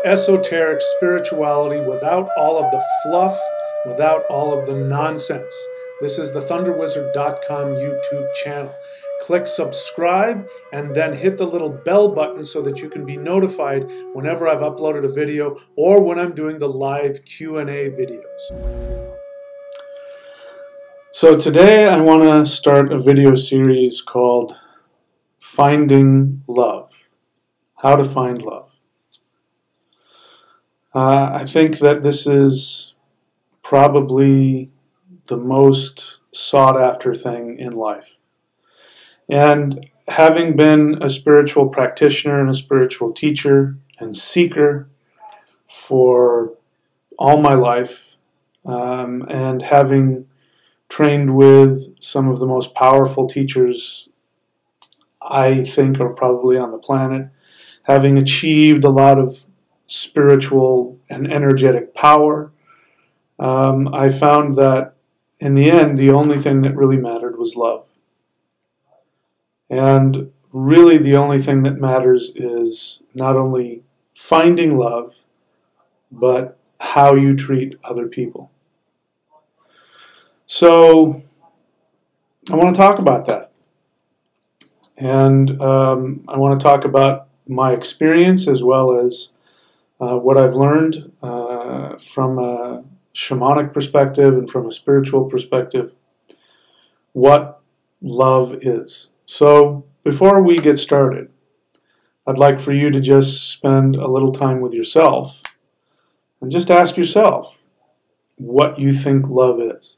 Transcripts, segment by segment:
esoteric spirituality without all of the fluff, without all of the nonsense. This is the thunderwizard.com YouTube channel. Click subscribe and then hit the little bell button so that you can be notified whenever I've uploaded a video or when I'm doing the live Q&A videos. So today I want to start a video series called Finding Love. How to find love. I think that this is probably the most sought after thing in life. And having been a spiritual practitioner and a spiritual teacher and seeker for all my life, and having trained with some of the most powerful teachers I think are probably on the planet, having achieved a lot of spiritual and energetic power, I found that in the end the only thing that really mattered was love. And really the only thing that matters is not only finding love, but how you treat other people. So I want to talk about that. And I want to talk about my experience as well as what I've learned from a shamanic perspective and from a spiritual perspective, what love is. So before we get started, I'd like for you to just spend a little time with yourself and just ask yourself what you think love is.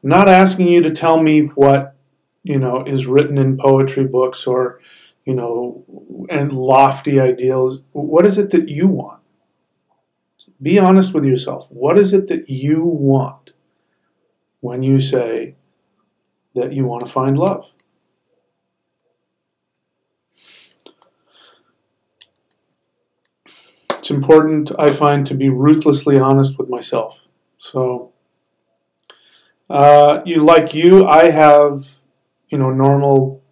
I'm not asking you to tell me what, is written in poetry books or, and lofty ideals. What is it that you want? Be honest with yourself. What is it that you want when you say that you want to find love? It's important, I find, to be ruthlessly honest with myself. So, I have, normal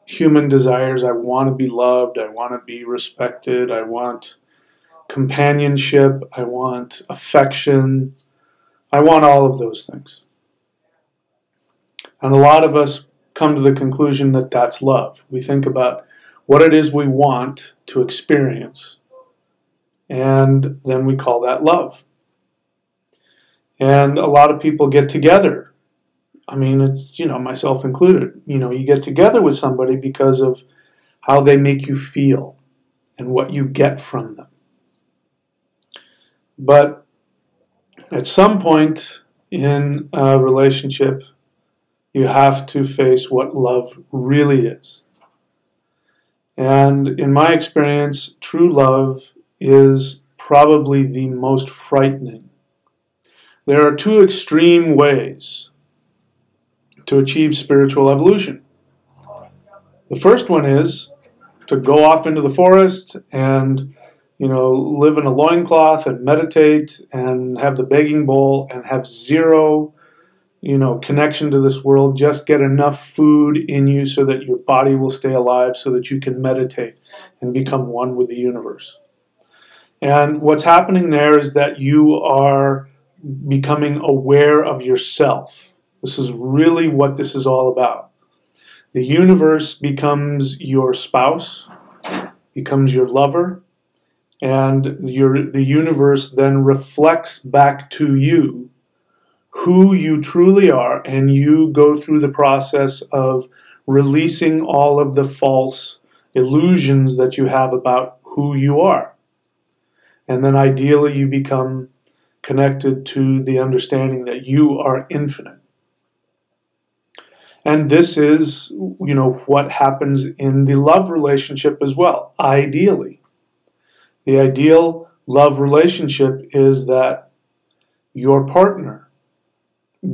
human desires. I want to be loved. I want to be respected. I want companionship. I want affection. I want all of those things. And a lot of us come to the conclusion that that's love. We think about what it is we want to experience, and then we call that love. And a lot of people get together. I mean, it's, myself included. You get together with somebody because of how they make you feel and what you get from them. But at some point in a relationship, you have to face what love really is. And in my experience, true love is probably the most frightening. There are two extreme ways to achieve spiritual evolution. The first one is to go off into the forest and, live in a loincloth and meditate and have the begging bowl and have zero, connection to this world. Just get enough food in you so that your body will stay alive so that you can meditate and become one with the universe. And what's happening there is that you are becoming aware of yourself. This is really what this is all about. The universe becomes your spouse, becomes your lover, and the universe then reflects back to you who you truly are, and you go through the process of releasing all of the false illusions that you have about who you are. And then ideally you become connected to the understanding that you are infinite. And this is, what happens in the love relationship as well, ideally. The ideal love relationship is that your partner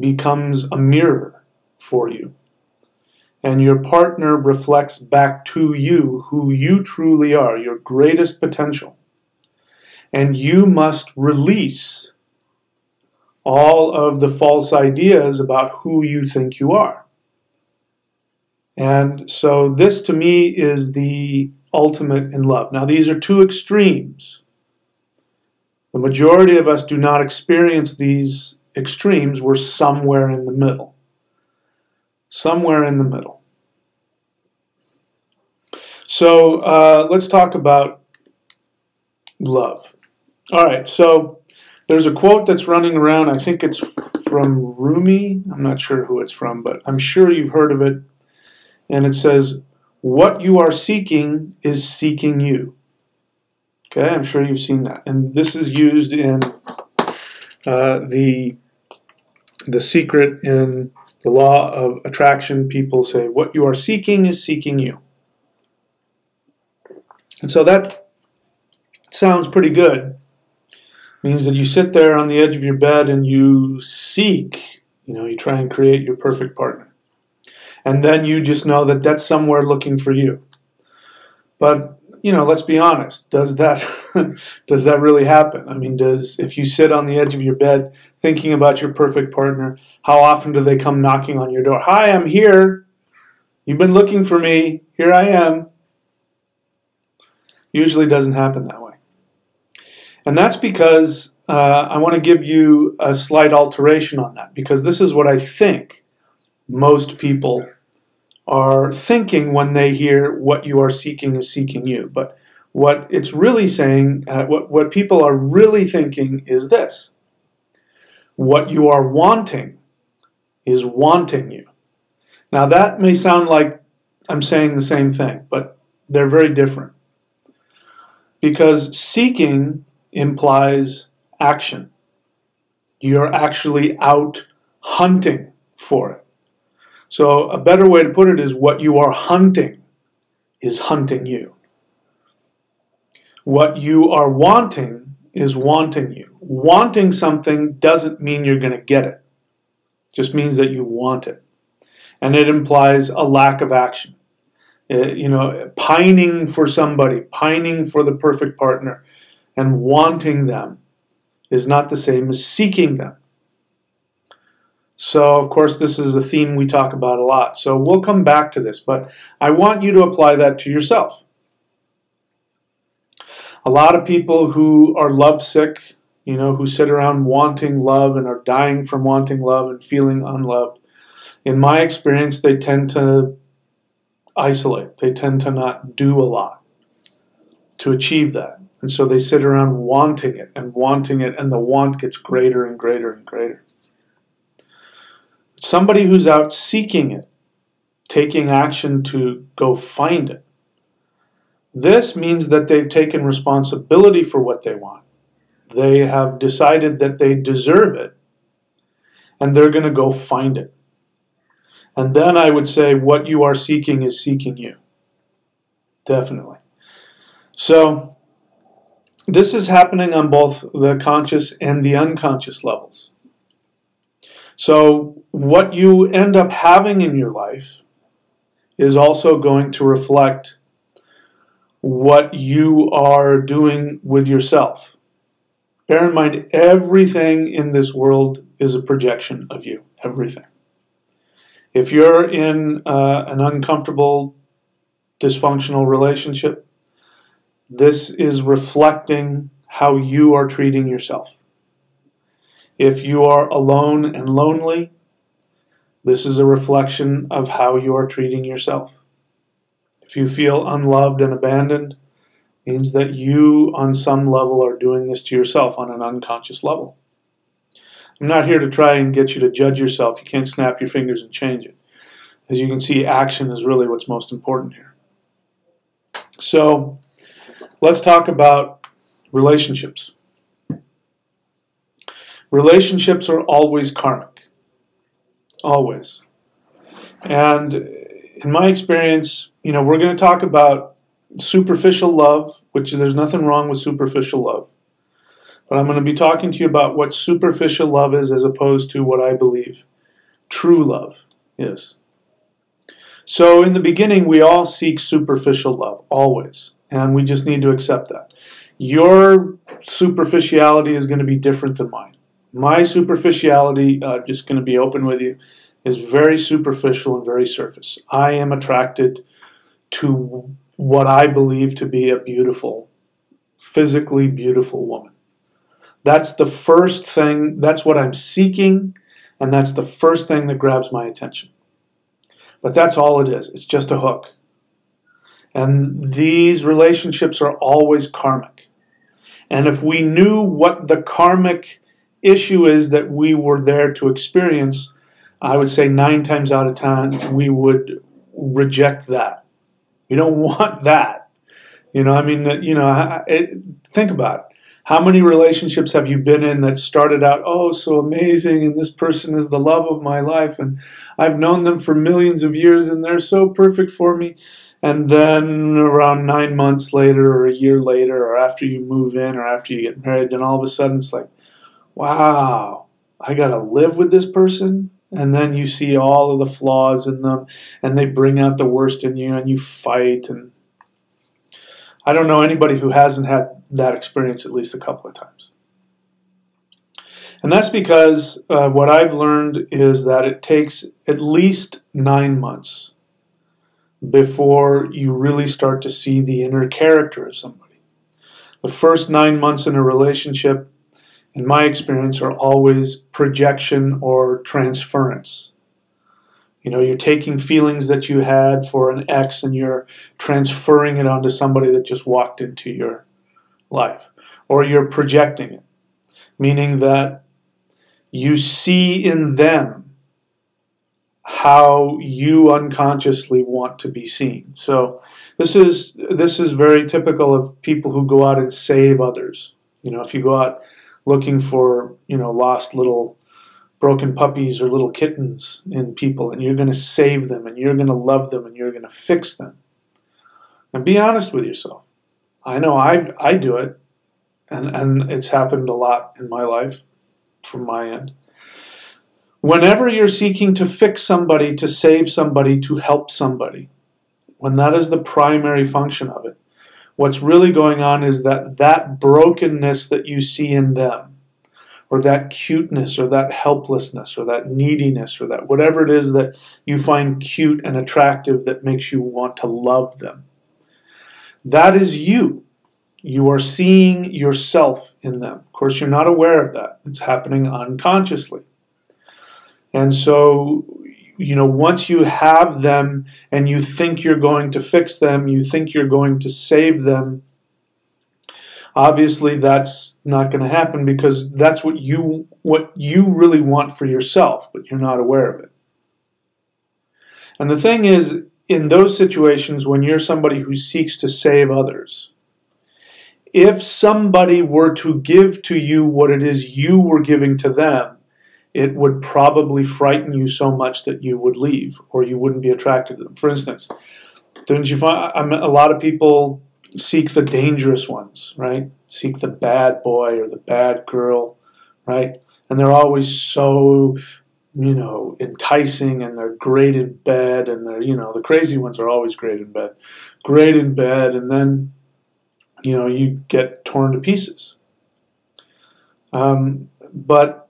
becomes a mirror for you. And your partner reflects back to you who you truly are, your greatest potential. And you must release all of the false ideas about who you think you are. And so this to me is the ultimate in love. Now these are two extremes. The majority of us do not experience these extremes. We're somewhere in the middle. Somewhere in the middle. So let's talk about love. All right, so there's a quote that's running around. I think it's from Rumi. I'm not sure who it's from, but I'm sure you've heard of it. And it says, "What you are seeking is seeking you." Okay, I'm sure you've seen that. And this is used in the secret in the law of attraction. People say, what you are seeking is seeking you. And so that sounds pretty good. It means that you sit there on the edge of your bed and you seek, you try and create your perfect partner. And then you just know that that's somewhere looking for you. But, let's be honest. Does that really happen? I mean, if you sit on the edge of your bed thinking about your perfect partner, how often do they come knocking on your door? Hi, I'm here. You've been looking for me. Here I am. Usually doesn't happen that way. And that's because I want to give you a slight alteration on that, because this is what I think most people are thinking when they hear what you are seeking is seeking you. But what it's really saying, what people are really thinking is this: what you are wanting is wanting you. Now that may sound like I'm saying the same thing, but they're very different. Because seeking implies action. You're actually out hunting for it. So a better way to put it is what you are hunting is hunting you. What you are wanting is wanting you. Wanting something doesn't mean you're going to get it. It just means that you want it. And it implies a lack of action. Pining for somebody, pining for the perfect partner, and wanting them is not the same as seeking them. So, of course, this is a theme we talk about a lot. So we'll come back to this, but I want you to apply that to yourself. A lot of people who are lovesick, who sit around wanting love and are dying from wanting love and feeling unloved, in my experience, they tend to isolate. They tend to not do a lot to achieve that. And so they sit around wanting it, and the want gets greater and greater and greater. Somebody who's out seeking it, taking action to go find it, this means that they've taken responsibility for what they want. They have decided that they deserve it, and they're going to go find it. And then I would say what you are seeking is seeking you. Definitely. So this is happening on both the conscious and the unconscious levels. So what you end up having in your life is also going to reflect what you are doing with yourself. Bear in mind, everything in this world is a projection of you. Everything. If you're in an uncomfortable, dysfunctional relationship, this is reflecting how you are treating yourself. If you are alone and lonely, this is a reflection of how you are treating yourself. If you feel unloved and abandoned, it means that you, on some level, are doing this to yourself on an unconscious level. I'm not here to try and get you to judge yourself. You can't snap your fingers and change it. As you can see, action is really what's most important here. So let's talk about relationships. Relationships are always karmic. Always. And in my experience, we're going to talk about superficial love, which there's nothing wrong with superficial love. But I'm going to be talking to you about what superficial love is as opposed to what I believe true love is. So in the beginning, we all seek superficial love, always. And we just need to accept that. Your superficiality is going to be different than mine. My superficiality, just going to be open with you, is very superficial and very surface. I am attracted to what I believe to be a beautiful, physically beautiful woman. That's the first thing, that's what I'm seeking, and that's the first thing that grabs my attention. But that's all it is. It's just a hook. And these relationships are always karmic. And if we knew what the karmic issue is that we were there to experience, I would say 9 times out of 10, we would reject that. We don't want that. Think about it. How many relationships have you been in that started out, oh, so amazing, and this person is the love of my life, and I've known them for millions of years, and they're so perfect for me. And then around 9 months later, or a year later, or after you move in, or after you get married, then all of a sudden it's like, wow, I got to live with this person? And then you see all of the flaws in them, and they bring out the worst in you, and you fight. And I don't know anybody who hasn't had that experience at least a couple of times. And that's because what I've learned is that it takes at least 9 months before you really start to see the inner character of somebody. The first 9 months in a relationship, in my experience, are always projection or transference. You're taking feelings that you had for an ex and you're transferring it onto somebody that just walked into your life. Or you're projecting it, meaning that you see in them how you unconsciously want to be seen. So this is very typical of people who go out and save others. If you go out looking for, lost little broken puppies or little kittens in people, and you're going to save them, and you're going to love them, and you're going to fix them. And be honest with yourself. I know I do it, and it's happened a lot in my life from my end. Whenever you're seeking to fix somebody, to save somebody, to help somebody, when that is the primary function of it, what's really going on is that brokenness that you see in them, or that cuteness, or that helplessness, or that neediness, or that whatever it is that you find cute and attractive that makes you want to love them, that is you. You are seeing yourself in them. Of course, you're not aware of that. It's happening unconsciously. And so, once you have them and you think you're going to fix them, you think you're going to save them, obviously that's not going to happen, because that's what you really want for yourself, but you're not aware of it. And the thing is, in those situations when you're somebody who seeks to save others, if somebody were to give to you what it is you were giving to them, it would probably frighten you so much that you would leave, or you wouldn't be attracted to them. For instance, don't you find a lot of people seek the dangerous ones, right? Seek the bad boy or the bad girl, right? And they're always so, enticing, and they're great in bed, and they're, the crazy ones are always great in bed. Great in bed, and then, you get torn to pieces. But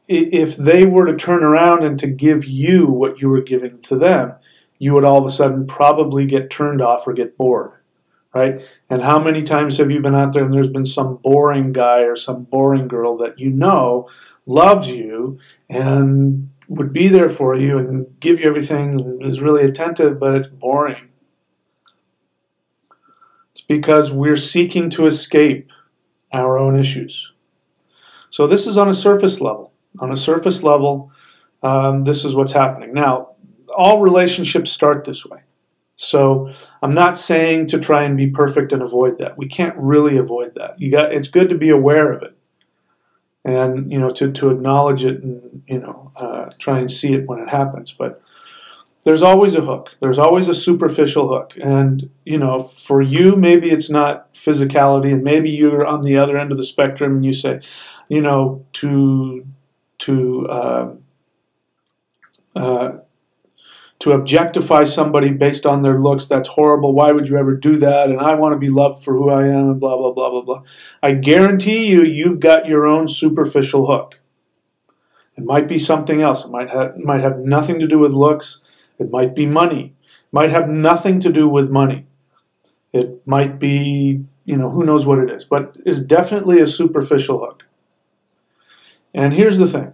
if they were to turn around and to give you what you were giving to them, you would all of a sudden probably get turned off or get bored, right? And how many times have you been out there and there's been some boring guy or some boring girl that loves you and would be there for you and give you everything and is really attentive, but it's boring. It's because we're seeking to escape our own issues. So this is on a surface level. On a surface level, this is what's happening. Now, all relationships start this way. So I'm not saying to try and be perfect and avoid that. We can't really avoid that. It's good to be aware of it, and to acknowledge it, and try and see it when it happens. But there's always a hook. There's always a superficial hook. And for you, maybe it's not physicality, and maybe you're on the other end of the spectrum, and you say, to objectify somebody based on their looks, that's horrible. Why would you ever do that? And I want to be loved for who I am, and blah, blah, blah, blah, blah. I guarantee you've got your own superficial hook. It might be something else. It might have nothing to do with looks. It might be money. It might have nothing to do with money. It might be who knows what it is, but is definitely a superficial hook. And here's the thing.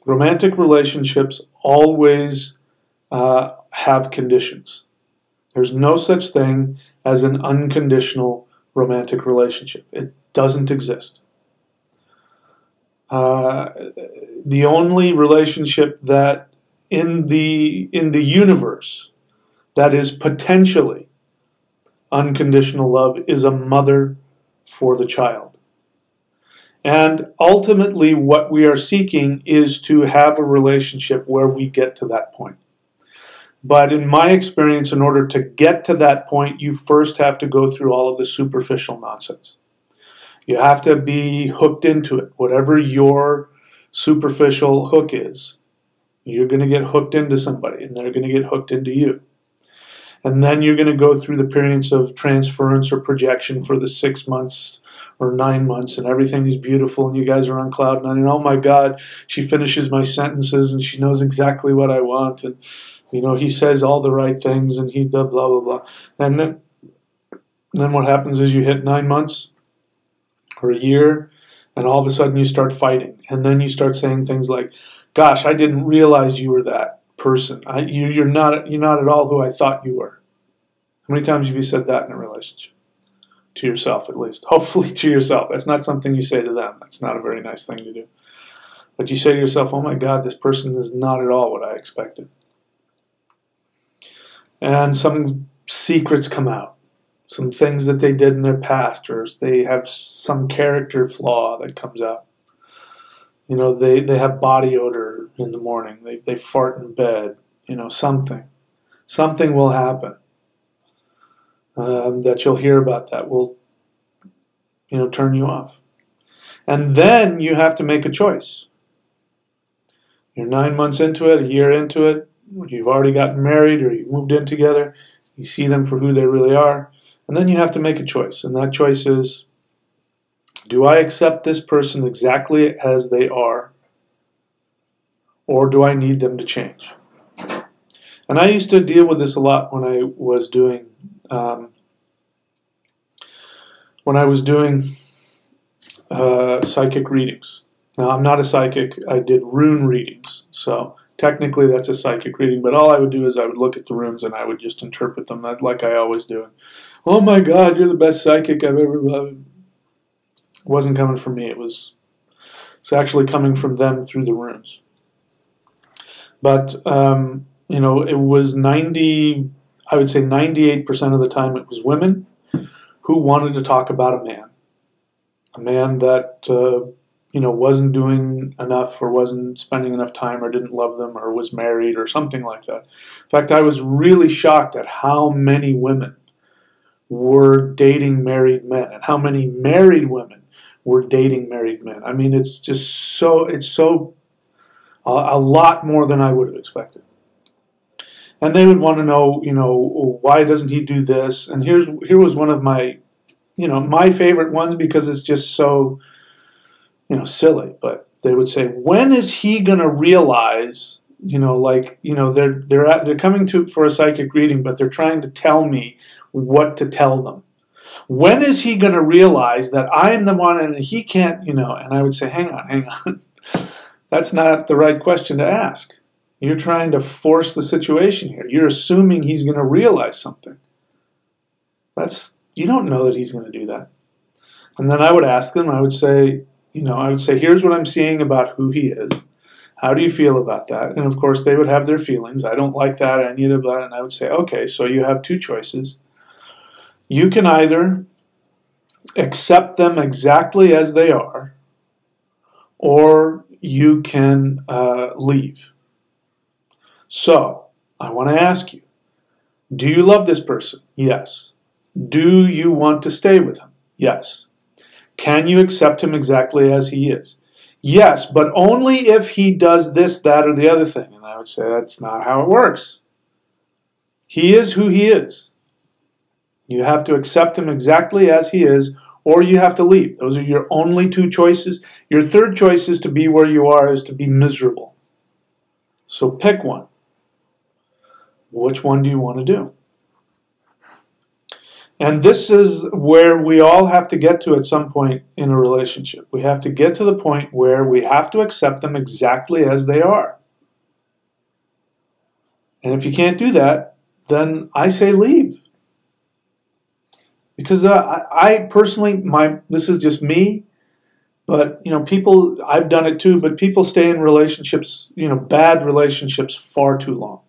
Romantic relationships always have conditions. There's no such thing as an unconditional romantic relationship. It doesn't exist. The only relationship that in the universe that is potentially unconditional love is a mother for the child. And ultimately what we are seeking is to have a relationship where we get to that point. But in my experience, in order to get to that point, you first have to go through all of the superficial nonsense. You have to be hooked into it. Whatever your superficial hook is, you're going to get hooked into somebody, and they're going to get hooked into you. And then you're going to go through the periods of transference or projection for the 6 months or 9 months, and everything is beautiful, and you guys are on cloud nine, and oh my God, she finishes my sentences, and she knows exactly what I want, and he says all the right things, and he does blah, blah, blah. And then what happens is you hit 9 months or a year, and all of a sudden you start fighting. And then you start saying things like, gosh, I didn't realize you were that person. You're not at all who I thought you were. How many times have you said that in a relationship? To yourself, at least. Hopefully to yourself. That's not something you say to them. That's not a very nice thing to do. But you say to yourself, oh my God, this person is not at all what I expected. And some secrets come out. Some things that they did in their past, or they have some character flaw that comes out. They have body odor in the morning. They fart in bed. Something. Something will happen that you'll hear about that will, turn you off. And then you have to make a choice. You're 9 months into it, a year into it, you've already gotten married or you've moved in together, you see them for who they really are, and then you have to make a choice. And that choice is, do I accept this person exactly as they are, or do I need them to change? And I used to deal with this a lot when I was doing psychic readings. Now, I'm not a psychic. I did rune readings, so technically that's a psychic reading, but all I would do is I would look at the runes and I would just interpret them like I always do. Oh my God, you're the best psychic I've ever loved. It wasn't coming from me. It's actually coming from them through the runes. But, it was I would say 98% of the time it was women who wanted to talk about a man that, wasn't doing enough or wasn't spending enough time or didn't love them or was married or something like that. In fact, I was really shocked at how many women were dating married men and how many married women were dating married men. I mean, it's a lot more than I would have expected. And they would want to know, why doesn't he do this? And here was one of my, my favorite ones because it's just so, silly. But they would say, when is he going to realize, they're coming for a psychic reading, but they're trying to tell me what to tell them. When is he going to realize that I'm the one and he can't, and I would say, hang on. That's not the right question to ask. You're trying to force the situation here. You're assuming he's going to realize something. You don't know that he's going to do that. And then I would ask them, I would say, here's what I'm seeing about who he is. How do you feel about that? And of course, they would have their feelings. I don't like that. I need that. And I would say, okay, so you have two choices. You can either accept them exactly as they are, or you can leave. So, I want to ask you, do you love this person? Yes. Do you want to stay with him? Yes. Can you accept him exactly as he is? Yes, but only if he does this, that, or the other thing. And I would say that's not how it works. He is who he is. You have to accept him exactly as he is, or you have to leave. Those are your only two choices. Your third choice is to be where you are, is to be miserable. So pick one. Which one do you want to do? And this is where we all have to get to at some point in a relationship. We have to get to the point where we have to accept them exactly as they are. And if you can't do that, then I say leave. Because I personally, this is just me, but people, I've done it too, but people stay in relationships, bad relationships far too long.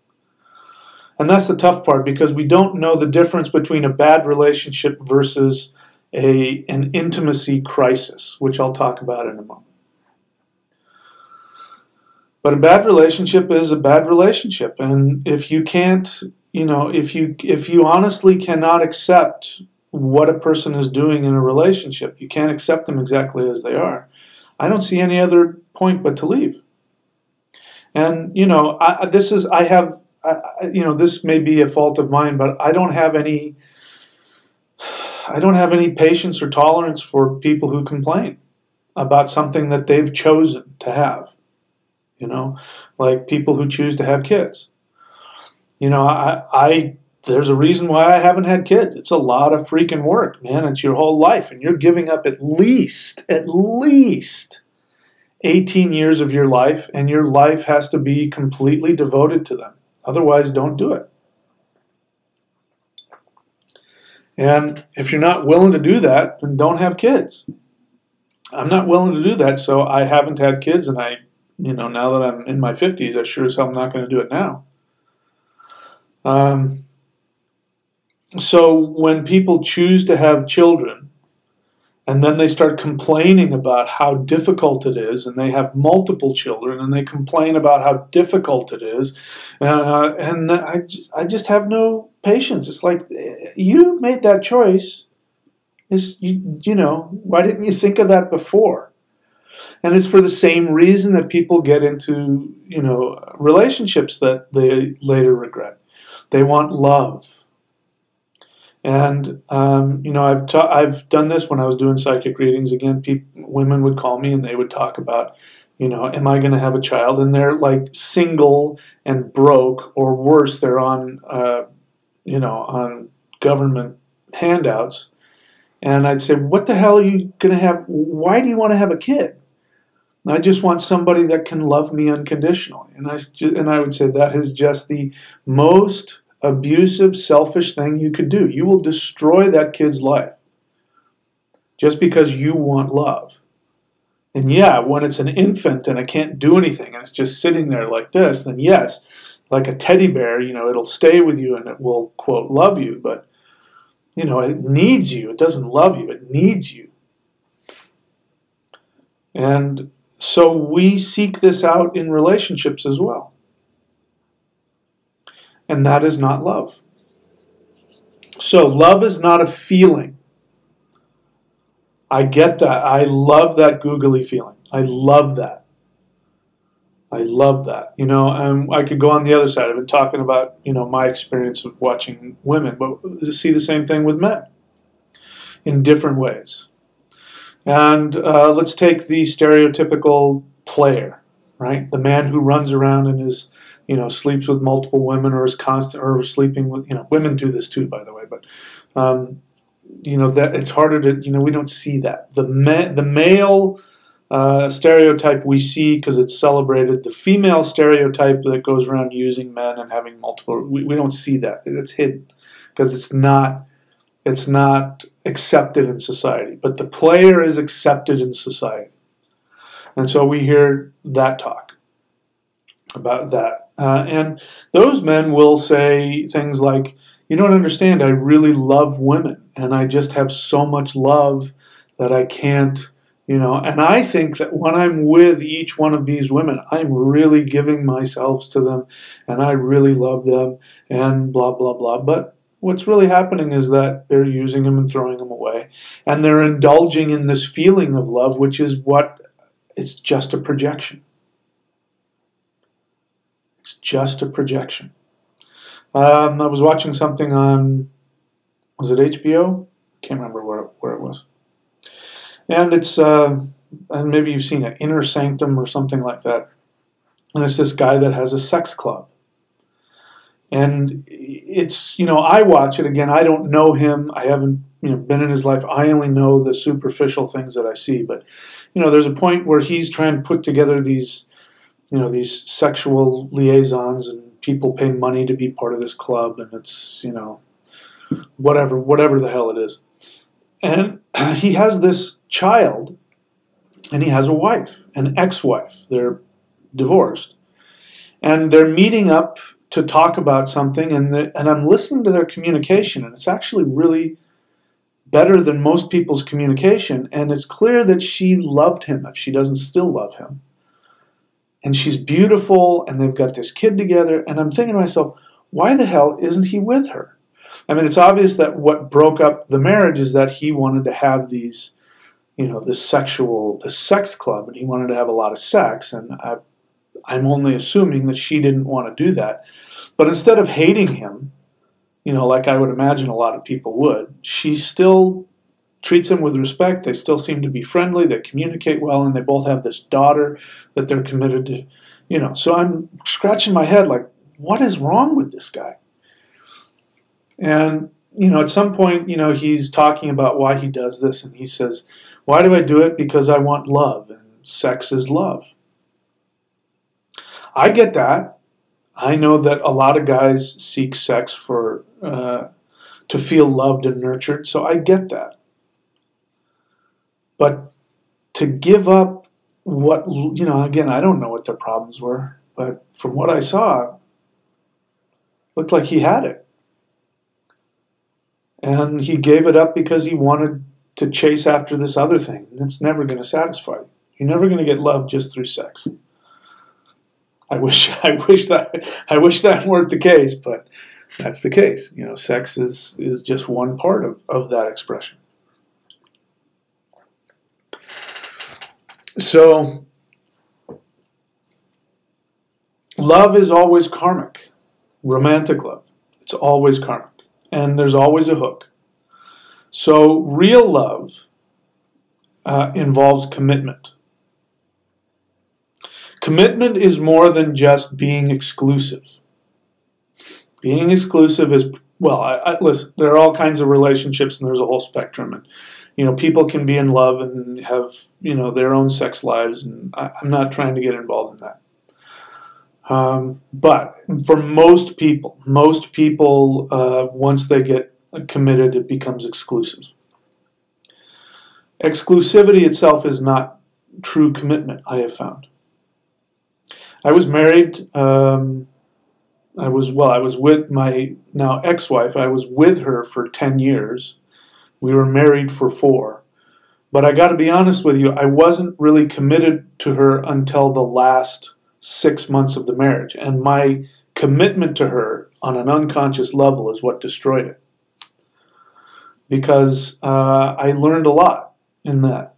And that's the tough part, because we don't know the difference between a bad relationship versus an intimacy crisis, which I'll talk about in a moment. But a bad relationship is a bad relationship, and if you can't, if you honestly cannot accept what a person is doing in a relationship, you can't accept them exactly as they are, I don't see any other point but to leave. And this may be a fault of mine, but I don't have any patience or tolerance for people who complain about something that they've chosen to have. Like people who choose to have kids. There's a reason why I haven't had kids. It's a lot of freaking work, man. It's your whole life, and you're giving up at least 18 years of your life, and your life has to be completely devoted to them. Otherwise, don't do it. And if you're not willing to do that, then don't have kids. I'm not willing to do that, so I haven't had kids, and now that I'm in my 50s, I sure as hell am not going to do it now. So when people choose to have children, and then they start complaining about how difficult it is, and they have multiple children, and they complain about how difficult it is, and I just have no patience. It's like, you made that choice. Why didn't you think of that before? And it's for the same reason that people get into, relationships that they later regret. They want love. And, I've done this when I was doing psychic readings. Again, women would call me and they would talk about, am I going to have a child? And they're like single and broke, or worse, they're on, on government handouts. And I'd say, what the hell are you going to have? Why do you want to have a kid? I just want somebody that can love me unconditionally. And I would say that is just the most abusive, selfish thing you could do. You will destroy that kid's life just because you want love. And yeah, when it's an infant and it can't do anything and it's just sitting there like this, then yes, like a teddy bear, it'll stay with you and it will, quote, love you. But, it needs you. It doesn't love you. It needs you. And so we seek this out in relationships as well. And that is not love. So love is not a feeling. I get that. I love that googly feeling. I love that. I love that. I could go on the other side. I've been talking about, my experience of watching women, but see the same thing with men in different ways. And let's take the stereotypical player, right? The man who runs around and is, sleeps with multiple women, or is constant, or sleeping with, women do this too, by the way, but, that it's harder to, we don't see that. The male stereotype we see because it's celebrated. The female stereotype that goes around using men and having multiple, we don't see that. It's hidden because it's not accepted in society. But the player is accepted in society. And so we hear that talk about that. And those men will say things like, you don't understand, I really love women, and I just have so much love that I can't, and I think that when I'm with each one of these women, I'm really giving myself to them, and I really love them, and blah, blah, blah. But what's really happening is that they're using them and throwing them away, and they're indulging in this feeling of love, which is it's just a projection. It's just a projection. I was watching something on, was it HBO? I can't remember where it was. And it's, and maybe you've seen it, Inner Sanctum or something like that. And it's this guy that has a sex club. And it's, I watch it again. I don't know him. I haven't, been in his life. I only know the superficial things that I see. But, there's a point where he's trying to put together these, these sexual liaisons, and people pay money to be part of this club, and it's, whatever the hell it is. And he has this child, and he has a wife, an ex-wife. They're divorced. And they're meeting up to talk about something, and I'm listening to their communication, and it's actually really better than most people's communication, and it's clear that she loved him, if she doesn't still love him. And she's beautiful, and they've got this kid together, and I'm thinking to myself, why the hell isn't he with her? I mean, it's obvious that what broke up the marriage is that he wanted to have these, this sex club, and he wanted to have a lot of sex, and I'm only assuming that she didn't want to do that. But instead of hating him, like I would imagine a lot of people would, she still treats him with respect. They still seem to be friendly. They communicate well, and they both have this daughter that they're committed to. So I'm scratching my head like, what is wrong with this guy? And, at some point, he's talking about why he does this, and he says, why do I do it? Because I want love, and sex is love. I get that. I know that a lot of guys seek sex to feel loved and nurtured, so I get that. But to give up what, again, I don't know what their problems were, but from what I saw, it looked like he had it. And he gave it up because he wanted to chase after this other thing. It's never going to satisfy you. You're never going to get love just through sex. I wish that weren't the case, but that's the case. Sex is just one part of that expression. So, love is always karmic. Romantic love. It's always karmic. And there's always a hook. So, real love involves commitment. Commitment is more than just being exclusive. Being exclusive is, listen, there are all kinds of relationships, and there's a whole spectrum. And, people can be in love and have, their own sex lives, and I'm not trying to get involved in that. But for most people, once they get committed, it becomes exclusive. Exclusivity itself is not true commitment, I have found. I was married. I was with my now ex-wife. I was with her for 10 years. We were married for 4. But I got to be honest with you, I wasn't really committed to her until the last 6 months of the marriage. And my commitment to her on an unconscious level is what destroyed it. Because I learned a lot in that.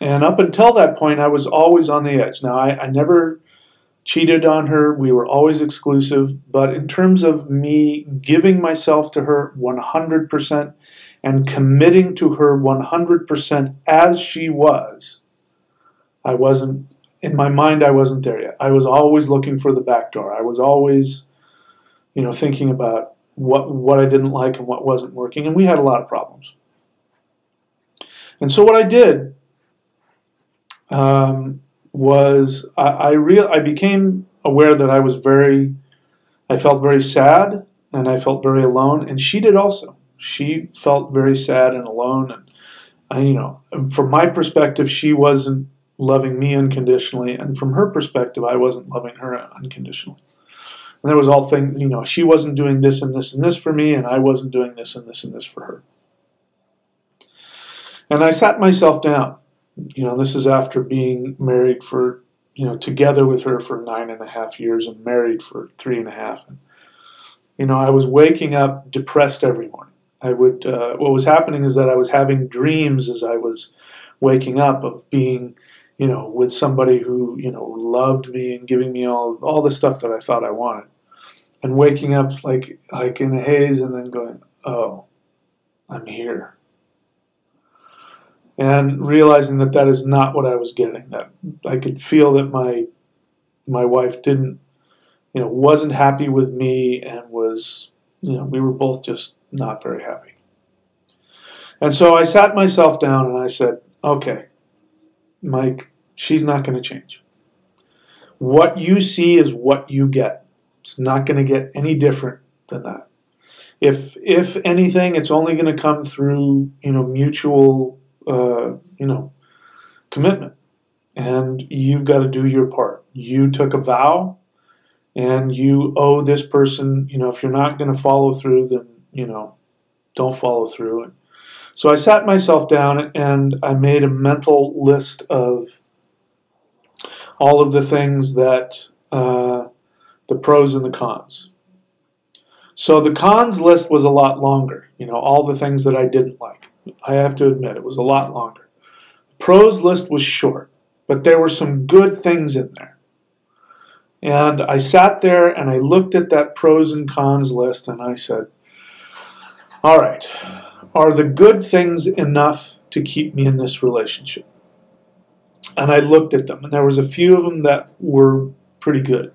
And up until that point, I was always on the edge. Now, I never cheated on her. We were always exclusive. But in terms of me giving myself to her 100% and committing to her 100% as she was, I wasn't, in my mind, I wasn't there yet. I was always looking for the back door. I was always, thinking about what I didn't like and what wasn't working. And we had a lot of problems. And so what I did was I became aware that I felt very sad, and I felt very alone, and she did also. She felt very sad and alone, and from my perspective, she wasn't loving me unconditionally, and from her perspective, I wasn't loving her unconditionally. And there was all things, she wasn't doing this and this and this for me, and I wasn't doing this and this and this for her. And I sat myself down. This is after being married for, together with her for 9.5 years and married for 3.5. And, I was waking up depressed every morning. What was happening is that I was having dreams as I was waking up of being, with somebody who, loved me and giving me all the stuff that I thought I wanted. And waking up like in a haze and then going, oh, I'm here. And realizing that is not what I was getting. That I could feel that my wife didn't, wasn't happy with me and was, we were both just not very happy. And so I sat myself down and I said, okay, Mike, she's not going to change. What you see is what you get. It's not going to get any different than that. If anything, it's only going to come through, mutual, commitment. And you've got to do your part. You took a vow, and you owe this person, if you're not going to follow through, then, don't follow through. And so I sat myself down and I made a mental list of all of the things that, the pros and the cons. So the cons list was a lot longer, all the things that I didn't like. I have to admit, it was a lot longer. The pros list was short, but there were some good things in there. And I sat there and I looked at that pros and cons list and I said, all right, are the good things enough to keep me in this relationship? And I looked at them, and there was a few of them that were pretty good.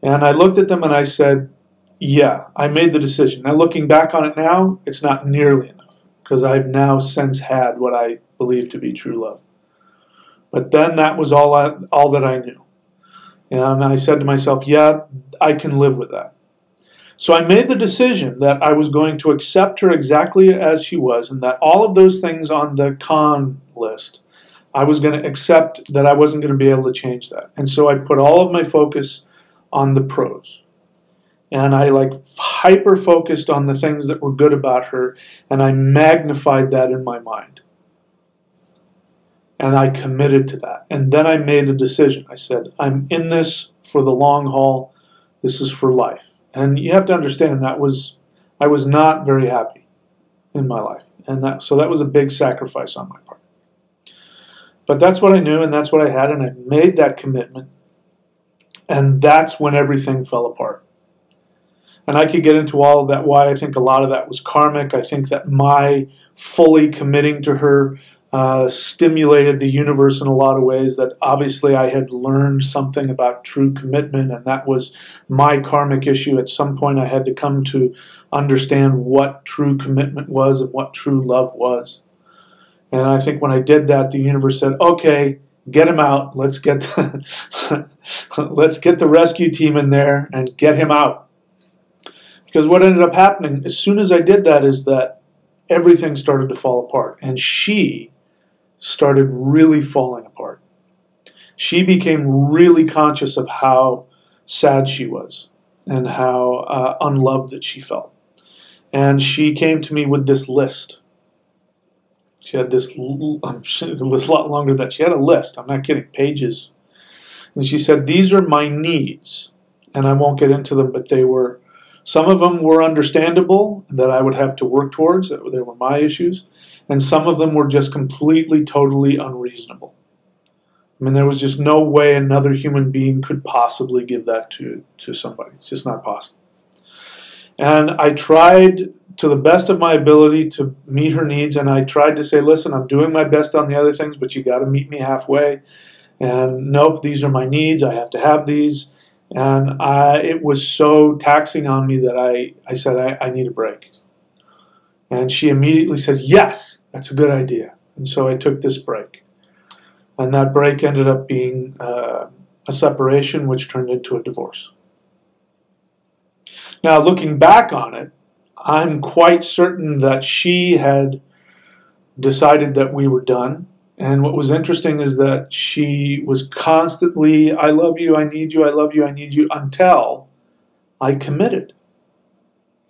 And I looked at them and I said, yeah, I made the decision. Now looking back on it now, it's not nearly enough, because I've now since had what I believe to be true love. But then that was all that I knew. And I said to myself, yeah, I can live with that. So I made the decision that I was going to accept her exactly as she was, and that all of those things on the con list, I was going to accept that I wasn't going to be able to change that. And so I put all of my focus on the pros. And I hyper-focused on the things that were good about her, and I magnified that in my mind. And I committed to that. And then I made a decision. I said, I'm in this for the long haul. This is for life. And you have to understand I was not very happy in my life. And so that was a big sacrifice on my part. But that's what I knew, and that's what I had, and I made that commitment. And that's when everything fell apart. And I could get into all of that, why I think a lot of that was karmic. I think that my fully committing to her stimulated the universe in a lot of ways, that obviously I had learned something about true commitment, and that was my karmic issue. At some point I had to come to understand what true commitment was and what true love was. And I think when I did that, the universe said, okay, get him out. Let's get let's get the rescue team in there and get him out. Because what ended up happening as soon as I did that is that everything started to fall apart, and she started really falling apart. She became really conscious of how sad she was and how unloved that she felt. And she came to me with this list. She had this, it was a lot longer than that. She had a list, I'm not kidding, pages. And she said, these are my needs. And I won't get into them, but some of them were understandable that I would have to work towards. They were my issues. And some of them were just completely, totally unreasonable. I mean, there was just no way another human being could possibly give that to somebody. It's just not possible. And I tried to the best of my ability to meet her needs, and I tried to say, listen, I'm doing my best on the other things, but you got to meet me halfway. And nope, these are my needs. I have to have these. And it was so taxing on me that I said, I need a break. And she immediately says, yes, that's a good idea. And so I took this break. And that break ended up being a separation, which turned into a divorce. Now, looking back on it, I'm quite certain that she had decided that we were done. And what was interesting is that she was constantly, I love you, I need you, I love you, I need you, until I committed.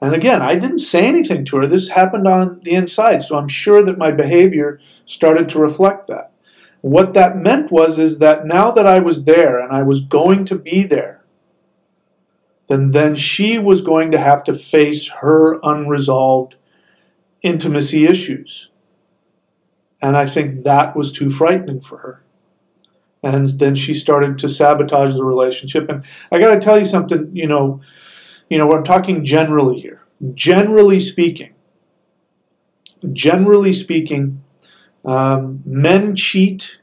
And again, I didn't say anything to her. This happened on the inside, so I'm sure that my behavior started to reflect that. What that meant is that now that I was there and I was going to be there, then she was going to have to face her unresolved intimacy issues. And I think that was too frightening for her. And then she started to sabotage the relationship. And I got to tell you something, I'm talking generally here. Generally speaking, men cheat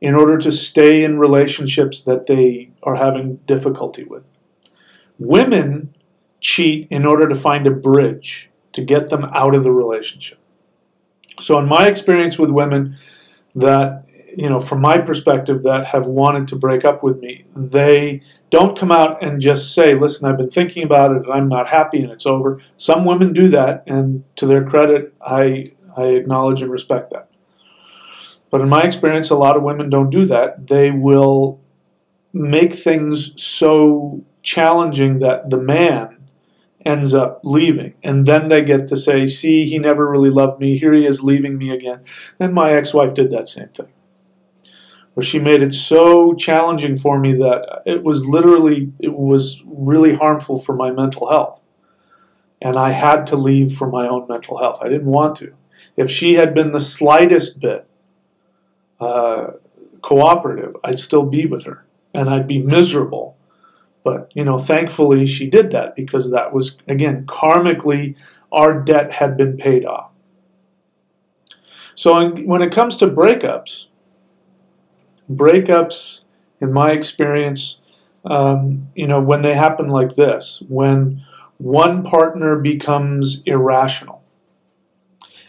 in order to stay in relationships that they are having difficulty with. Women cheat in order to find a bridge to get them out of the relationship. So in my experience with women that, from my perspective, that have wanted to break up with me, they don't come out and just say, listen, I've been thinking about it and I'm not happy and it's over. Some women do that, and to their credit, I acknowledge and respect that. But in my experience, a lot of women don't do that. They will make things so challenging that the man ends up leaving. And then they get to say, see, he never really loved me. Here he is leaving me again. And my ex-wife did that same thing, where she made it so challenging for me that it was really harmful for my mental health. And I had to leave for my own mental health. I didn't want to. If she had been the slightest bit cooperative, I'd still be with her. And I'd be miserable. But, thankfully she did that, because that was, again, karmically, our debt had been paid off. So when it comes to breakups, in my experience, when they happen like this, when one partner becomes irrational,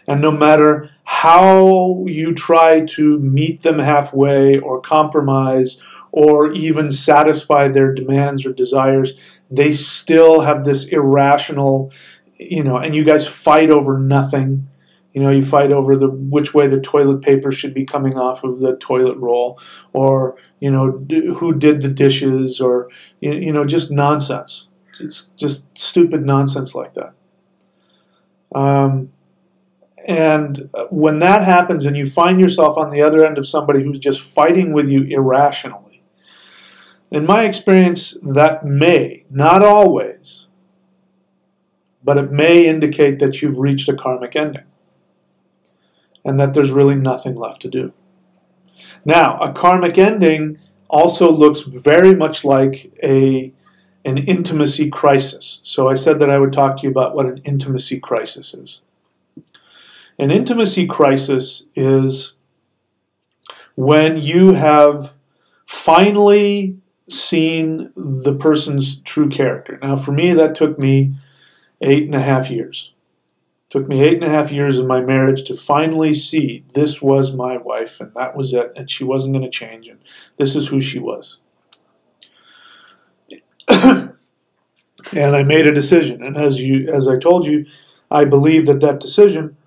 and no matter how you try to meet them halfway or compromise or even satisfy their demands or desires, they still have this irrational, and you guys fight over nothing. You fight over which way the toilet paper should be coming off of the toilet roll, or, who did the dishes, or, just nonsense. It's just stupid nonsense like that. And when that happens and you find yourself on the other end of somebody who's just fighting with you irrationally, in my experience, that may, not always, but it may indicate that you've reached a karmic ending and that there's really nothing left to do. Now, a karmic ending also looks very much like an intimacy crisis. So I said that I would talk to you about what an intimacy crisis is. An intimacy crisis is when you have finally seen the person's true character. Now, for me, that took me 8.5 years. It took me 8.5 years in my marriage to finally see this was my wife, and that was it, and she wasn't going to change, and this is who she was. And I made a decision, and as I told you, I believe that decision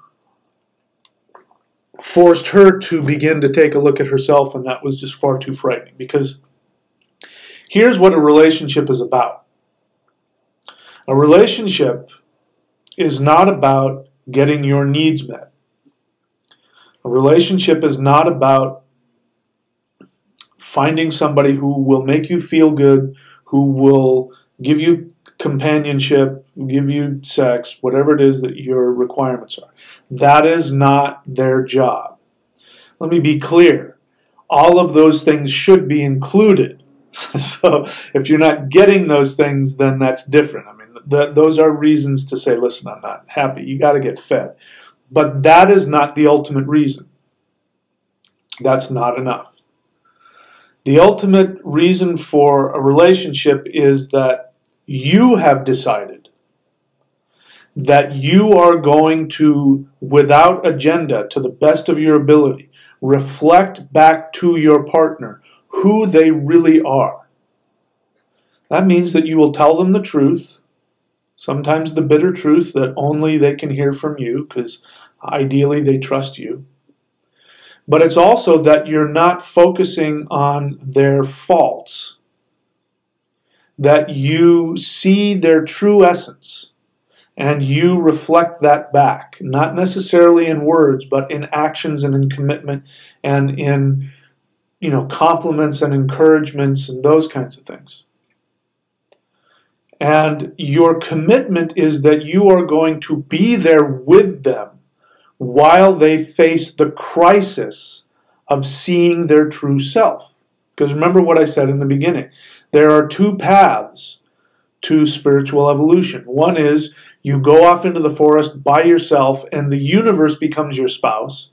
forced her to begin to take a look at herself, and that was just far too frightening, because here's what a relationship is about. A relationship is not about getting your needs met. A relationship is not about finding somebody who will make you feel good, who will give you companionship, give you sex, whatever it is that your requirements are. That is not their job. Let me be clear. All of those things should be included. So if you're not getting those things, then that's different. I mean, those are reasons to say, listen, I'm not happy. You got to get fed. But that is not the ultimate reason. That's not enough. The ultimate reason for a relationship is that you have decided that you are going to, without agenda, to the best of your ability, reflect back to your partner who they really are. That means that you will tell them the truth, sometimes the bitter truth that only they can hear from you, because ideally they trust you. But it's also that you're not focusing on their faults, that you see their true essence and you reflect that back, not necessarily in words, but in actions and in commitment and in, compliments and encouragements and those kinds of things. And your commitment is that you are going to be there with them while they face the crisis of seeing their true self. Because remember what I said in the beginning. There are two paths to spiritual evolution. One is you go off into the forest by yourself and the universe becomes your spouse.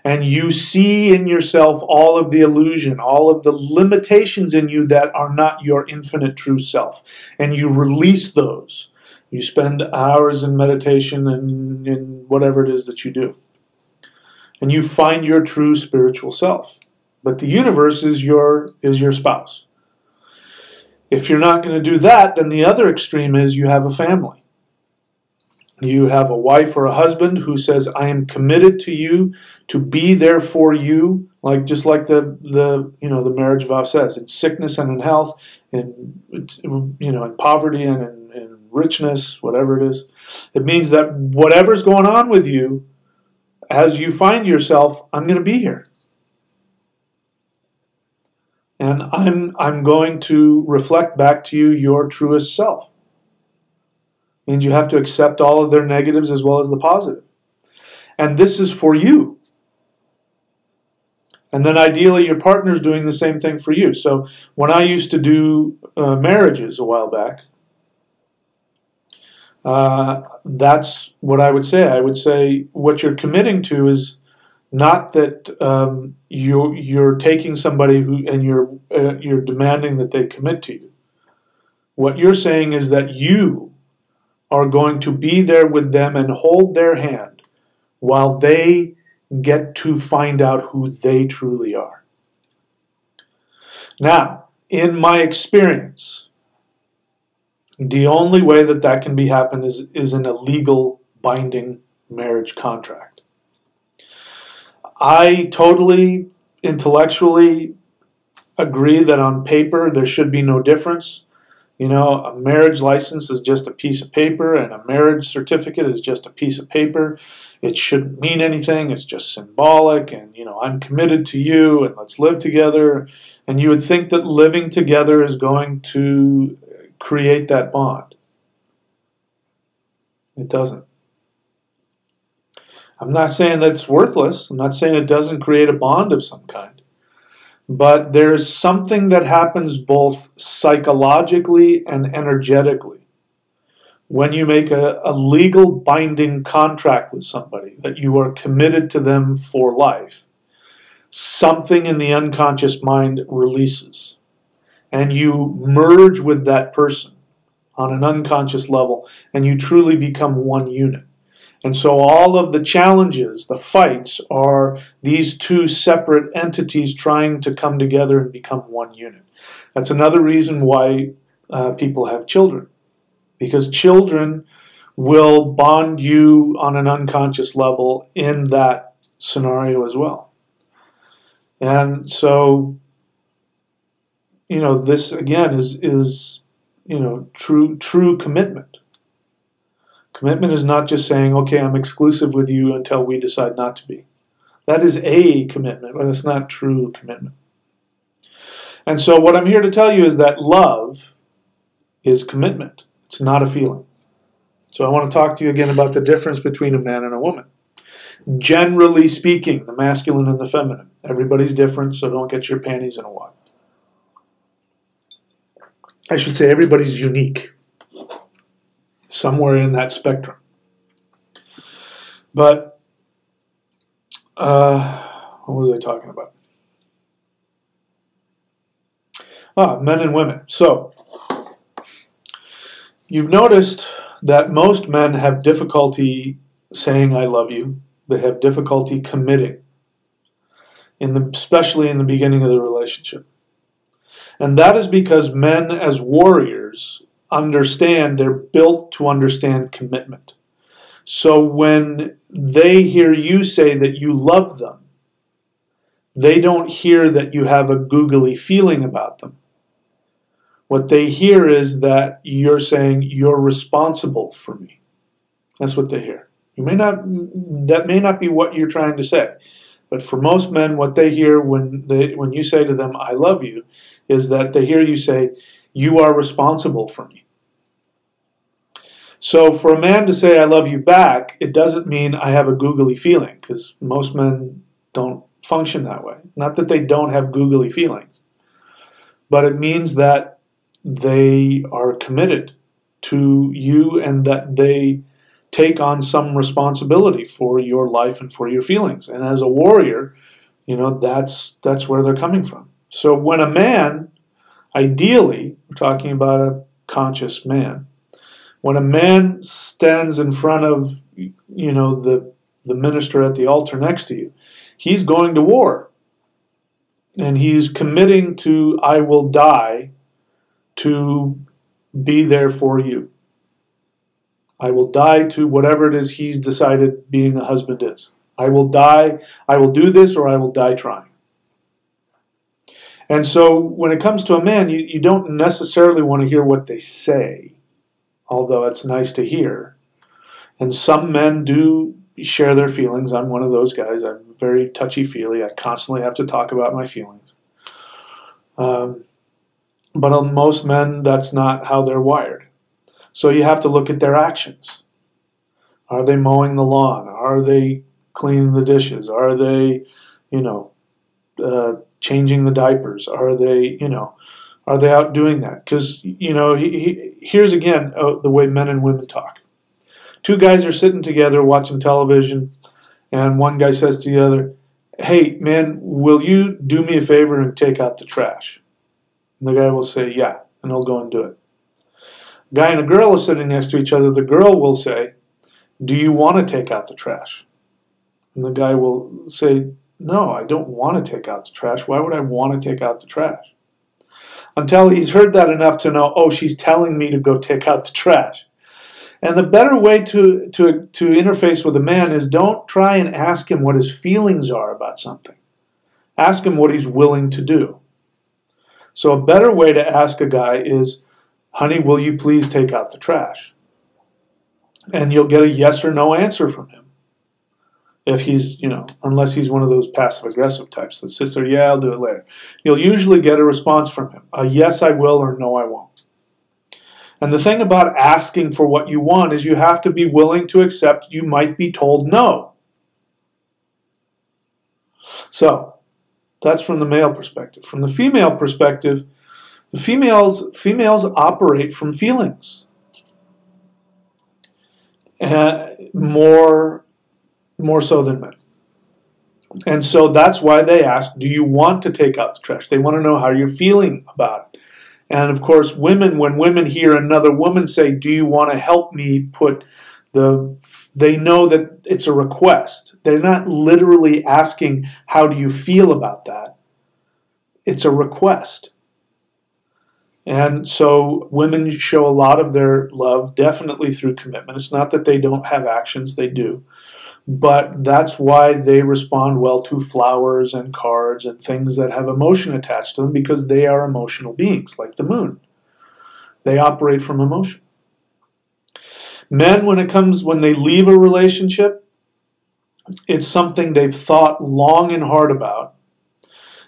and you see in yourself all of the illusion, all of the limitations in you that are not your infinite true self, and you release those. You spend hours in meditation and in whatever it is that you do, and you find your true spiritual self. But the universe is your spouse. If you're not going to do that, then the other extreme is you have a family. You have a wife or a husband who says, I am committed to you, to be there for you, just like the marriage vow says, in sickness and in health, in poverty and in richness, whatever it is. It means that whatever's going on with you, as you find yourself, I'm going to be here. And I'm going to reflect back to you your truest self. Means you have to accept all of their negatives as well as the positive. And this is for you. And then ideally your partner's doing the same thing for you. So when I used to do marriages a while back, that's what I would say. I would say what you're committing to is not that you're taking somebody and you're demanding that they commit to you. What you're saying is that you are going to be there with them and hold their hand while they get to find out who they truly are. Now, in my experience, the only way that can be happen is in a legal binding marriage contract. I totally intellectually agree that on paper there should be no difference. A marriage license is just a piece of paper, and a marriage certificate is just a piece of paper. It shouldn't mean anything. It's just symbolic, and, I'm committed to you, and let's live together. And you would think that living together is going to create that bond. It doesn't. I'm not saying that's worthless. I'm not saying it doesn't create a bond of some kind. But there is something that happens both psychologically and energetically when you make a legal binding contract with somebody, that you are committed to them for life. Something in the unconscious mind releases, and you merge with that person on an unconscious level, and you truly become one unit. And so all of the challenges, the fights, are these two separate entities trying to come together and become one unit. That's another reason why people have children. Because children will bond you on an unconscious level in that scenario as well. And so, this again is true commitment. Commitment is not just saying, okay, I'm exclusive with you until we decide not to be. That is a commitment, but it's not true commitment. And so what I'm here to tell you is that love is commitment. It's not a feeling. So I want to talk to you again about the difference between a man and a woman. Generally speaking, the masculine and the feminine. Everybody's different, so don't get your panties in a wad. I should say everybody's unique. Somewhere in that spectrum. But, what was I talking about? Men and women. So, you've noticed that most men have difficulty saying I love you. They have difficulty committing, especially in the beginning of the relationship. And that is because men as warriors they're built to understand commitment. So when they hear you say that you love them, they don't hear that you have a googly feeling about them. What they hear is that you're saying you're responsible for me. That's what they hear. That may not be what you're trying to say, but for most men, what they hear when you say to them, I love you, is that they hear you say, you are responsible for me. So for a man to say I love you back, it doesn't mean I have a googly feeling, because most men don't function that way. Not that they don't have googly feelings, but it means that they are committed to you and that they take on some responsibility for your life and for your feelings. And as a warrior, that's where they're coming from. So when a man, ideally, we're talking about a conscious man, when a man stands in front of, the minister at the altar next to you, he's going to war. And he's committing to, I will die to be there for you. I will die to whatever it is he's decided being a husband is. I will die, I will do this, or I will die trying. And so when it comes to a man, you don't necessarily want to hear what they say, although it's nice to hear. And some men do share their feelings. I'm one of those guys. I'm very touchy-feely. I constantly have to talk about my feelings. But on most men, that's not how they're wired. So you have to look at their actions. Are they mowing the lawn? Are they cleaning the dishes? Are they, changing the diapers? Are they out doing that? Because, here's again the way men and women talk. Two guys are sitting together watching television, and one guy says to the other, hey, man, will you do me a favor and take out the trash? And the guy will say, yeah, and he'll go and do it. A guy and a girl are sitting next to each other. The girl will say, do you want to take out the trash? And the guy will say, no, I don't want to take out the trash. Why would I want to take out the trash? Until he's heard that enough to know, oh, she's telling me to go take out the trash. And the better way to interface with a man is don't try and ask him what his feelings are about something. Ask him what he's willing to do. So a better way to ask a guy is, honey, will you please take out the trash? And you'll get a yes or no answer from him. If he's, unless he's one of those passive-aggressive types that sits there, yeah, I'll do it later. You'll usually get a response from him, a yes, I will, or no, I won't. And the thing about asking for what you want is you have to be willing to accept you might be told no. So, that's from the male perspective. From the female perspective, the females operate from feelings. More so than men. And so that's why they ask, do you want to take out the trash? They want to know how you're feeling about it. And of course, when women hear another woman say, do you want to help me put they know that it's a request. They're not literally asking, how do you feel about that? It's a request. And so women show a lot of their love definitely through commitment. It's not that they don't have actions, they do. But that's why they respond well to flowers and cards and things that have emotion attached to them, because they are emotional beings, like the moon. They operate from emotion. Men, when they leave a relationship, it's something they've thought long and hard about.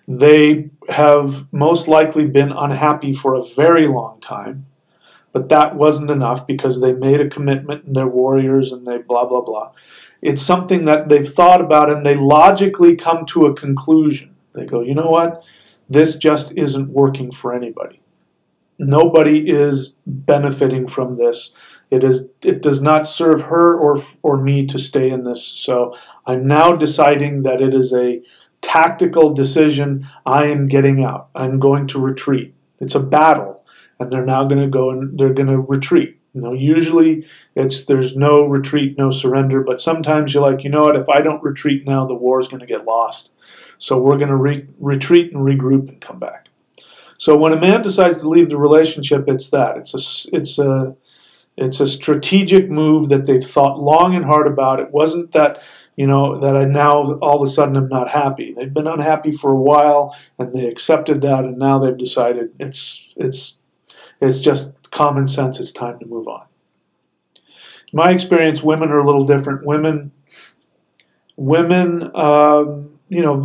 They have most likely been unhappy for a very long time, but that wasn't enough because they made a commitment and they're warriors and they blah, blah, blah. It's something that they've thought about and they logically come to a conclusion. They go, you know what? This just isn't working for anybody. Nobody is benefiting from this. It does not serve her or me to stay in this. So I'm now deciding that it is a tactical decision. I am getting out. I'm going to retreat. It's a battle, and they're now going to go and they're going to retreat. Usually there's no retreat, no surrender, but sometimes you're like, you know what, if I don't retreat now, the war is going to get lost. So we're going to retreat and regroup and come back. So when a man decides to leave the relationship, it's that. It's a strategic move that they've thought long and hard about. It wasn't that, that I now all of a sudden am not happy. They've been unhappy for a while, and they accepted that, and now they've decided it's just common sense. It's time to move on. In my experience, women are a little different. Women,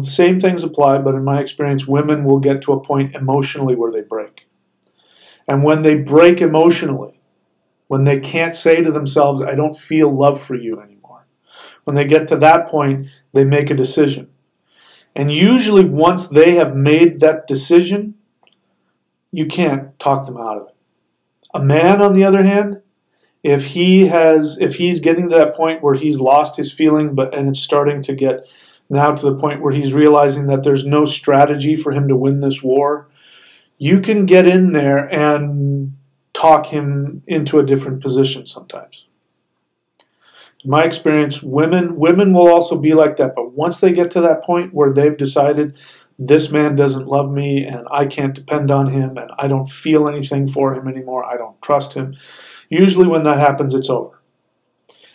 same things apply, but in my experience, women will get to a point emotionally where they break. And when they break emotionally, when they can't say to themselves, I don't feel love for you anymore, when they get to that point, they make a decision. And usually once they have made that decision, you can't talk them out of it. A man, on the other hand, if he's getting to that point where he's lost his feeling, and it's starting to get now to the point where he's realizing that there's no strategy for him to win this war, you can get in there and talk him into a different position sometimes. In my experience, women will also be like that, but once they get to that point where they've decided this man doesn't love me and I can't depend on him and I don't feel anything for him anymore, I don't trust him, usually when that happens, it's over.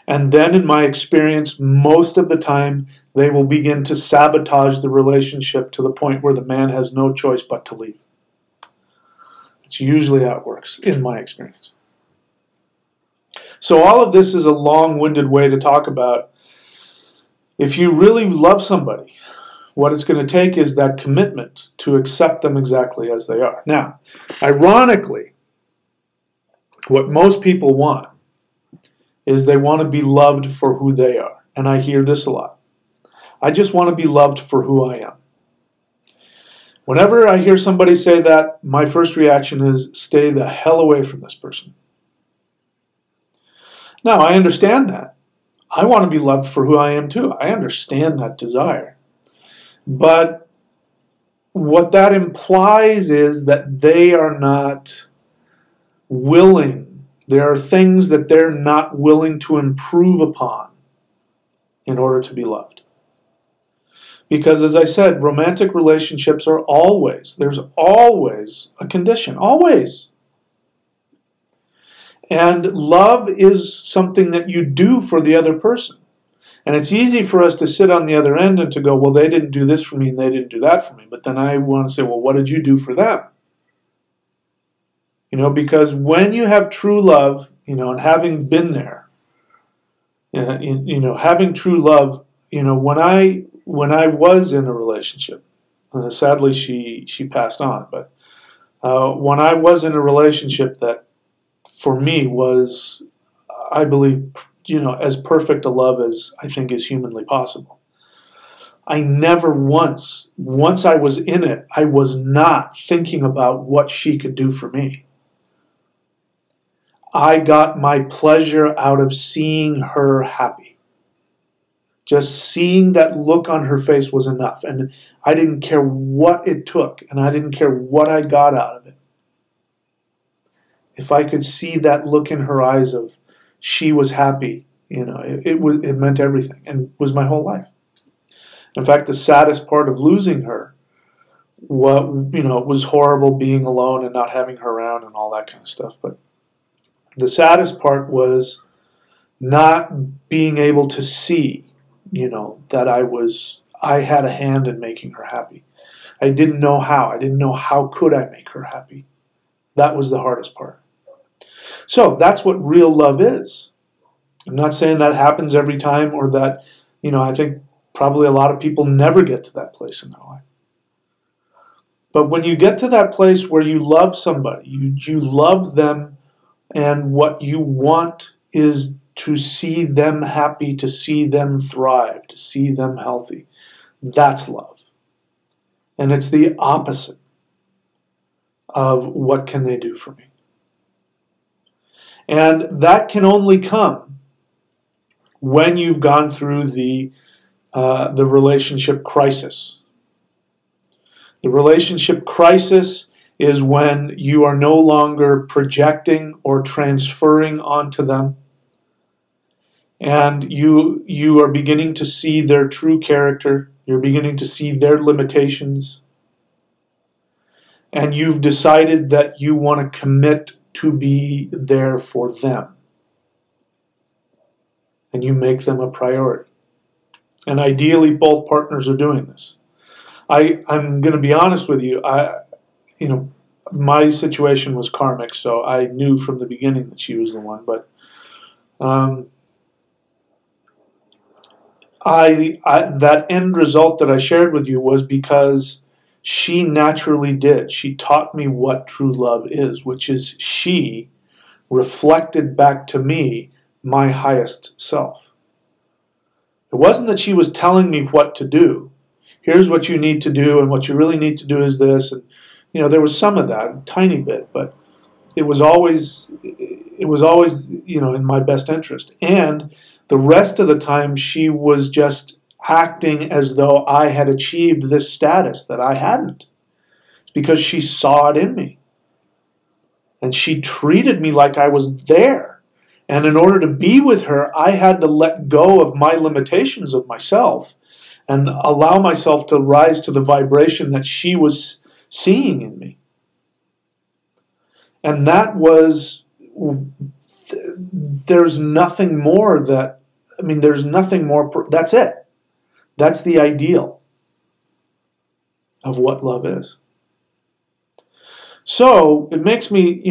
And then in my experience, most of the time, they will begin to sabotage the relationship to the point where the man has no choice but to leave. It's usually how it works, in my experience. So all of this is a long-winded way to talk about if you really love somebody, what it's going to take is that commitment to accept them exactly as they are. Now, ironically, what most people want is they want to be loved for who they are. And I hear this a lot. I just want to be loved for who I am. Whenever I hear somebody say that, my first reaction is, stay the hell away from this person. Now, I understand that. I want to be loved for who I am too. I understand that desire. But what that implies is that they are not willing. There are things that they're not willing to improve upon in order to be loved. Because as I said, romantic relationships are there's always a condition, always. And love is something that you do for the other person. And it's easy for us to sit on the other end and to go, well, they didn't do this for me and they didn't do that for me. But then I want to say, well, what did you do for them? Because when you have true love, and having been there, having true love, when I was in a relationship, sadly she passed on, but when I was in a relationship that for me was, I believe, as perfect a love as I think is humanly possible, I never once I was in it, I was not thinking about what she could do for me. I got my pleasure out of seeing her happy. Just seeing that look on her face was enough. And I didn't care what it took, and I didn't care what I got out of it. If I could see that look in her eyes of she was happy, it meant everything, and was my whole life. In fact, the saddest part of losing her, was horrible being alone and not having her around and all that kind of stuff. But the saddest part was not being able to see, that I had a hand in making her happy. I didn't know how. I didn't know how could I make her happy. That was the hardest part. So that's what real love is. I'm not saying that happens every time or that, I think probably a lot of people never get to that place in their life. But when you get to that place where you love somebody, you love them, and what you want is to see them happy, to see them thrive, to see them healthy. That's love. And it's the opposite of what can they do for me. And that can only come when you've gone through the relationship crisis. The relationship crisis is when you are no longer projecting or transferring onto them, and you are beginning to see their true character. You're beginning to see their limitations, and you've decided that you want to commit to be there for them, and you make them a priority. And ideally, both partners are doing this. I'm going to be honest with you. My situation was karmic, so I knew from the beginning that she was the one. But that end result that I shared with you was because she naturally did. She taught me what true love is, which is she reflected back to me my highest self. It wasn't that she was telling me what to do. Here's what you need to do, and what you really need to do is this. And there was some of that, a tiny bit, but always, in my best interest. And the rest of the time, she was just acting as though I had achieved this status that I hadn't. It's because she saw it in me. And she treated me like I was there. And in order to be with her, I had to let go of my limitations of myself and allow myself to rise to the vibration that she was seeing in me. And that was, there's nothing more that's it. That's the ideal of what love is. So it makes me,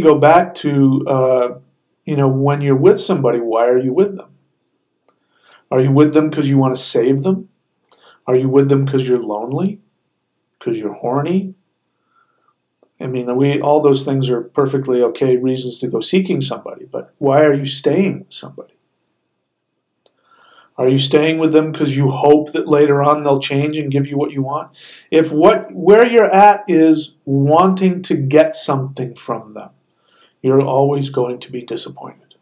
go back to, when you're with somebody, why are you with them? Are you with them because you want to save them? Are you with them because you're lonely? Because you're horny? I mean, all those things are perfectly okay reasons to go seeking somebody, but why are you staying with somebody? Are you staying with them because you hope that later on they'll change and give you what you want? If where you're at is wanting to get something from them, you're always going to be disappointed.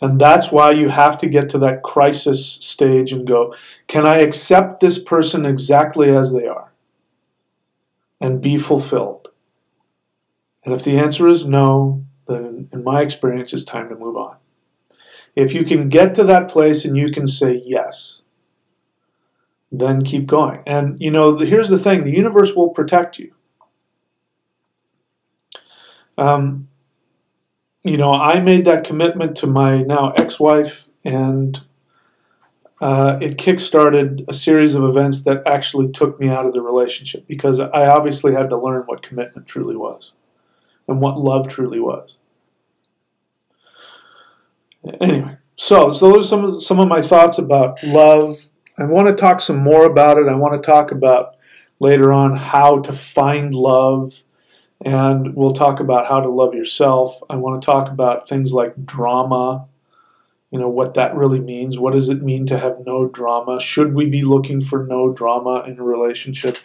And that's why you have to get to that crisis stage and go, can I accept this person exactly as they are and be fulfilled? And if the answer is no, then in my experience, it's time to move on. If you can get to that place and you can say yes, then keep going. And, here's the thing. The universe will protect you. I made that commitment to my now ex-wife, and it kick-started a series of events that actually took me out of the relationship, because I obviously had to learn what commitment truly was and what love truly was. Anyway, so those are some of my thoughts about love. I want to talk some more about it. I want to talk about later on how to find love. And we'll talk about how to love yourself. I want to talk about things like drama, what that really means. What does it mean to have no drama? Should we be looking for no drama in a relationship?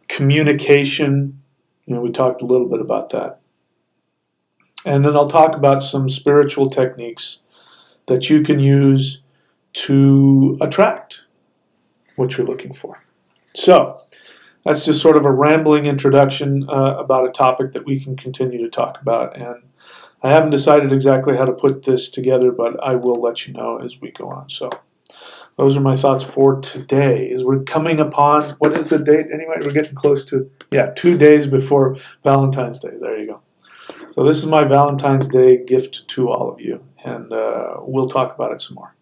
Communication, we talked a little bit about that. And then I'll talk about some spiritual techniques that you can use to attract what you're looking for. So, that's just sort of a rambling introduction about a topic that we can continue to talk about. And I haven't decided exactly how to put this together, but I will let you know as we go on. So those are my thoughts for today. As we're coming upon, what is the date anyway? We're getting close to, 2 days before Valentine's Day. There you go. So this is my Valentine's Day gift to all of you. And we'll talk about it some more.